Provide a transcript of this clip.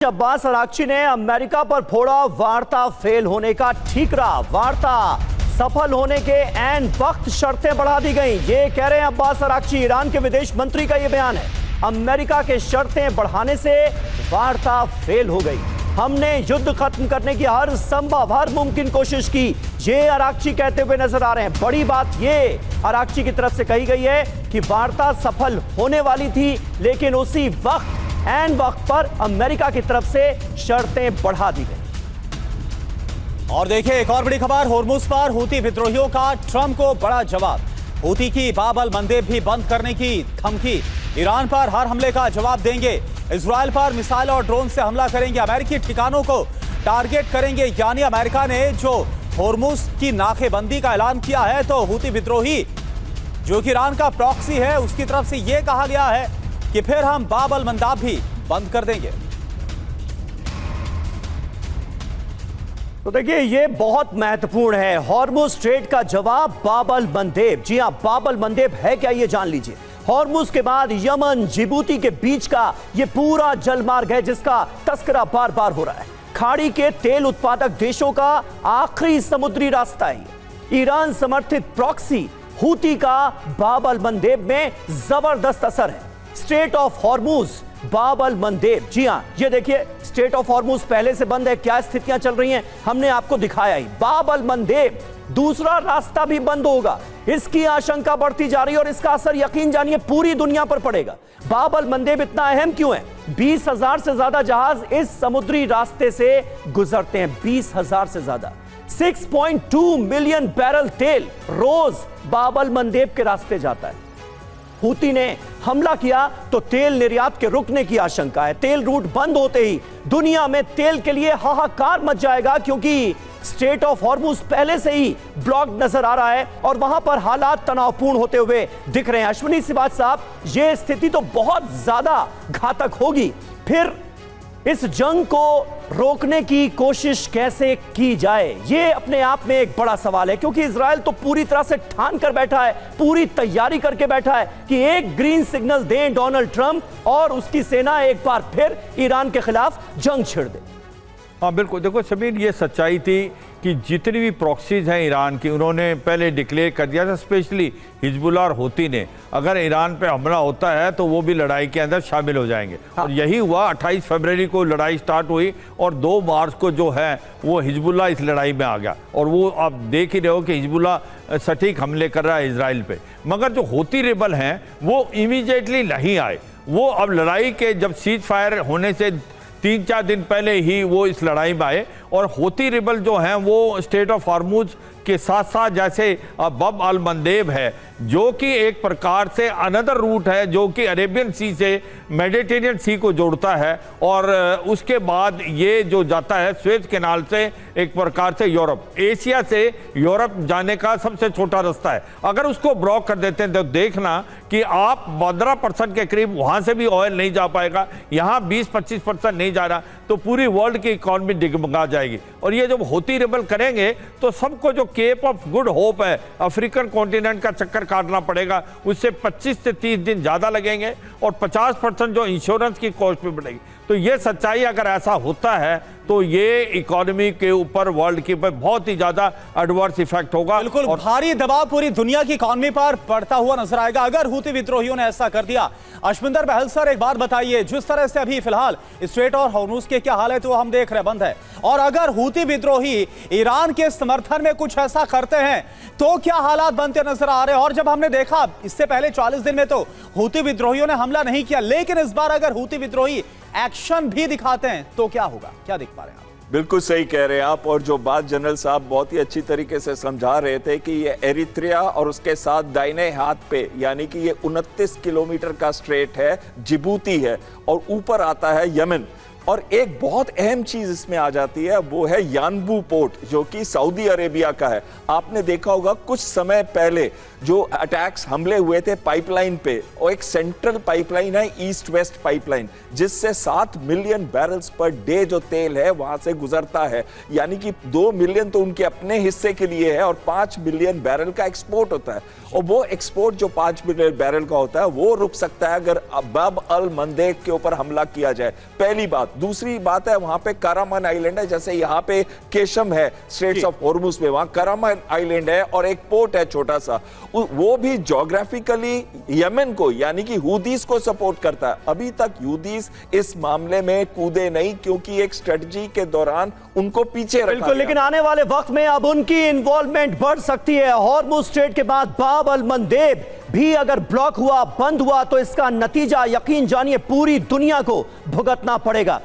Abbas Araghchi ने America पर फोड़ा वार्ता फेल होने का ठीकरा। वार्ता सफल होने के ऐन वक्त शर्तें बढ़ा दी गई। ये कह रहे हैं अब्बास अराक्ची, ईरान के विदेश मंत्री का ये बयान है। अमेरिका के शर्तें बढ़ाने से वार्ता फेल हो गई। हमने युद्ध खत्म करने की हर संभव हर मुमकिन कोशिश की, ये अराक्ची कहते हुए नजर आ रहे हैं। बड़ी बात ये अराक्ची की तरफ से कही गई है कि वार्ता सफल होने वाली थी, लेकिन उसी वक्त ऐन वक्त पर अमेरिका की तरफ से शर्तें बढ़ा दी गई। और देखिए एक और बड़ी खबर, होर्मुज पर हूती विद्रोहियों का ट्रंप को बड़ा जवाब। हूती की बाब अल मंदेब भी बंद करने की धमकी। ईरान पर हर हमले का जवाब देंगे। इजराइल पर मिसाइल और ड्रोन से हमला करेंगे। अमेरिकी ठिकानों को टारगेट करेंगे। यानी अमेरिका ने जो होर्मुज की नाकेबंदी का ऐलान किया है, तो हूती विद्रोही जो कि ईरान का प्रॉक्सी है, उसकी तरफ से यह कहा गया है कि फिर हम बाब अल मंदाब भी बंद कर देंगे। तो देखिए ये बहुत महत्वपूर्ण है। होर्मुज स्ट्रेट का जवाब बाब अल मंदेब। जी हां, बाब अल मंदेब है क्या, ये जान लीजिए। होर्मुज के बाद यमन जिबूती के बीच का ये पूरा जलमार्ग है जिसका तस्करा बार बार हो रहा है। खाड़ी के तेल उत्पादक देशों का आखिरी समुद्री रास्ता है। ईरान समर्थित प्रॉक्सी हूती का बाब अल मंदेब में जबरदस्त असर है। स्ट्रेट ऑफ होर्मुज, बाब अल मंदेब। जी हां, ये देखिए स्ट्रेट ऑफ होर्मुज पहले से बंद है। क्या स्थितियां चल रही हैं हमने आपको दिखाया ही। बाब अल मंदेब दूसरा रास्ता भी बंद होगा, इसकी आशंका बढ़ती जा रही है और इसका असर यकीन जानिए पूरी दुनिया पर पड़ेगा। बाब अल मंदेब इतना अहम क्यों है? 20,000 से ज्यादा जहाज इस समुद्री रास्ते से गुजरते हैं। 20,000 से ज्यादा, 6.2 मिलियन बैरल तेल रोज बाब अल मंदेब के रास्ते जाता है। हूती ने हमला किया तो तेल निर्यात के रुकने की आशंका है। तेल रूट बंद होते ही दुनिया में तेल के लिए हाहाकार मच जाएगा, क्योंकि स्ट्रेट ऑफ होर्मुज पहले से ही ब्लॉक नजर आ रहा है और वहां पर हालात तनावपूर्ण होते हुए दिख रहे हैं। अश्विनी सिवाच साहब, यह स्थिति तो बहुत ज्यादा घातक होगी। फिर इस जंग को रोकने की कोशिश कैसे की जाए, यह अपने आप में एक बड़ा सवाल है, क्योंकि इजराइल तो पूरी तरह से ठान कर बैठा है, पूरी तैयारी करके बैठा है कि एक ग्रीन सिग्नल दें डोनाल्ड ट्रंप और उसकी सेना एक बार फिर ईरान के खिलाफ जंग छिड़ दे। हाँ बिल्कुल, देखो शबीर, ये सच्चाई थी कि जितनी भी प्रॉक्सीज हैं ईरान की, उन्होंने पहले डिक्लेयर कर दिया था, स्पेशली हिजबुल्लाह और हूती ने, अगर ईरान पे हमला होता है तो वो भी लड़ाई के अंदर शामिल हो जाएंगे। हाँ। और यही हुआ। 28 फरवरी को लड़ाई स्टार्ट हुई और 2 मार्च को जो है वो हिजबुल्लाह इस लड़ाई में आ गया। और वो आप देख ही रहे हो कि हिजबुल्लाह सटीक हमले कर रहा है इजराइल पे। मगर जो हूती रेबल हैं वो इमीडिएटली नहीं आए। वो अब लड़ाई के जब सीज फायर होने से 3-4 दिन पहले ही वो इस लड़ाई में आए। और हूती रिबल जो हैं वो स्ट्रेट ऑफ होर्मुज के साथ साथ, जैसे बाब अल मंदेब है जो कि एक प्रकार से अनदर रूट है जो कि अरेबियन सी से मेडिटेरियन सी को जोड़ता है, और उसके बाद ये जो जाता है स्वेज कैनाल से एक प्रकार से यूरोप, एशिया से यूरोप जाने का सबसे छोटा रास्ता है। अगर उसको ब्लॉक कर देते हैं तो देखना कि आप 15% के करीब वहाँ से भी ऑयल नहीं जा पाएगा, यहाँ 20-25% नहीं जा रहा, तो पूरी वर्ल्ड की इकॉनमी डिगमगा जाएगी। और ये जब हूती रिबल करेंगे तो सबको जो केप ऑफ गुड होप है, अफ्रीकन कॉन्टिनेंट का चक्कर काटना पड़ेगा, उससे 25 से 30 दिन ज़्यादा लगेंगे और 50% जो इंश्योरेंस की कॉस्ट भी बढ़ेगी। तो ये सच्चाई अगर ऐसा होता है तो ये इकोनॉमी के ऊपर, वर्ल्ड के ऊपर बहुत ही ज्यादा एडवर्स इफेक्ट होगा। बिल्कुल, और भारी दबाव पूरी दुनिया की इकोनॉमी पर पड़ता हुआ नजर आएगा अगर हूती विद्रोहियों ने ऐसा कर दिया। अश्विंदर बहल सर, एक बात बताइए, जिस तरह से अभी फिलहाल स्ट्रेट और होर्मुज के क्या हाल है तो हम देख रहे बंद है, और अगर हूती विद्रोही ईरान के समर्थन में कुछ ऐसा करते हैं तो क्या हालात बनते नजर आ रहे हैं। और जब हमने देखा इससे पहले 40 दिन में तो हूती विद्रोहियों ने हमला नहीं किया, लेकिन इस बार अगर हूती विद्रोही एक्शन भी दिखाते हैं तो क्या होगा, क्या देख पा रहे हैं आप? बिल्कुल सही कह रहे हैं आप। और जो बात जनरल साहब बहुत ही अच्छी तरीके से समझा रहे थे कि ये एरित्रिया और उसके साथ दाहिने हाथ पे, यानी कि ये 29 किलोमीटर का स्ट्रेट है, जिबूती है और ऊपर आता है यमन। और एक बहुत अहम चीज इसमें आ जाती है, वो है यानबू पोर्ट जो कि सऊदी अरेबिया का है। आपने देखा होगा कुछ समय पहले जो अटैक्स हमले हुए थे पाइपलाइन पे, और एक सेंट्रल पाइपलाइन है, ईस्ट वेस्ट पाइपलाइन, जिससे 7 मिलियन बैरल्स पर डे जो तेल है वहां से गुजरता है। यानी कि 2 मिलियन तो उनके अपने हिस्से के लिए है और 5 मिलियन बैरल का एक्सपोर्ट होता है। और वो एक्सपोर्ट जो 5 मिलियन बैरल का होता है वो रुक सकता है अगर बाब अल मंदेब के ऊपर हमला किया जाए। पहली बात। और दूसरी बात है वहां पे करामान आइलैंड है, जैसे यहाँ पे केशम है स्ट्रेट्स ऑफ हॉर्मुज में, वहां करामान आइलैंड है और एक पोर्ट है छोटा सा, वो भी ज्योग्राफिकली यमन को यानी कि हूदीस को सपोर्ट करता है। अभी तक हूदीस इस मामले में कूदे नहीं क्योंकि एक स्ट्रेटजी के दौरान उनको पीछे रखा बिल्कुल, लेकिन आने वाले वक्त में अब उनकी इन्वॉल्वमेंट बढ़ सकती है। हॉर्मुज स्ट्रेट के बाद बाब अल मंदेब भी अगर ब्लॉक हुआ, बंद हुआ, तो इसका नतीजा यकीन जानिए पूरी दुनिया को भुगतना पड़ेगा।